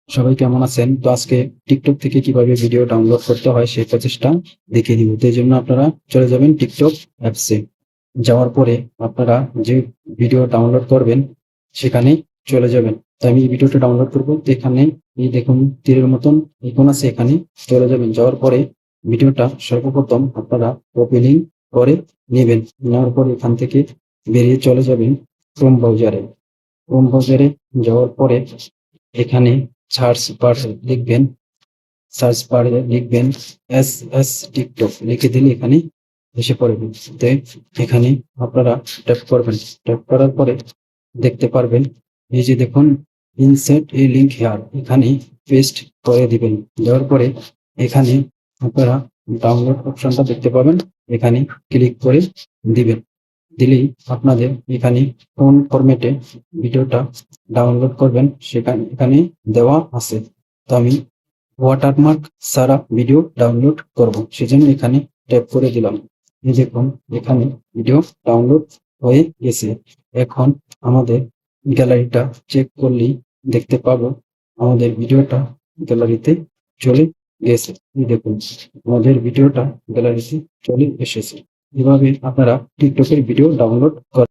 সবাই কেমন আছেন? তো আজকে টিকটক থেকে কিভাবে ভিডিও ডাউনলোড করতে হয় সেই প্রসেসটা দেখিয়ে দিব। তো এই জন্য আপনারা চলে যাবেন টিকটক অ্যাপসে। যাওয়ার পরে আপনারা যে ভিডিও ডাউনলোড করবেন সেখানে চলে যাবেন। তো আমি এই ভিডিওটা ডাউনলোড করব। তো এখানে এই দেখুন তীরের মতন আইকন আছে, এখানে চলে যাবেন। যাওয়ার পরে ভিডিওটা সর্বপ্রথম আপনারা ওপেনিং করে নেবেন। নেওয়ার পরে এখান থেকে বেরিয়ে চলে যাবেন ক্রোম ব্রাউজারে। ক্রোম ব্রাউজারে যাওয়ার পরে এখানে সার্চ বারে লিখবেন এস টিকটক লিখে দিলে এখানে এসে পড়বে। তো এখানে আপনারা ট্যাপ করবেন। ট্যাপ করার পরে দেখতে পারবেন এই যে দেখুন ইনসার্ট এ লিঙ্ক হেয়ার, এখানে পেস্ট করে দিবেন। দেওয়ার পরে এখানে আপনারা ডাউনলোড অপশনটা দেখতে পাবেন, এখানে ক্লিক করে দিবেন। দিলেই আপনাদের এখানে কোন ফরম্যাটে ভিডিওটা ডাউনলোড করবেন সেখানে এখানে দেওয়া আছে। তো আমি ওয়াটারমার্ক ছাড়া ভিডিও ডাউনলোড করব, সেজন্য এখানে ট্যাপ করে দিলাম। এই দেখুন এখানে ভিডিও ডাউনলোড হয়ে গেছে। এখন আমাদের গ্যালারিটা চেক করলেই দেখতে পাবো আমাদের ভিডিওটা গ্যালারিতে চলে গেছে। এই দেখুন আমাদের ভিডিওটা গ্যালারিতে চলে এসেছে। এভাবে আপনারা টিকটকের ভিডিও ডাউনলোড করেন।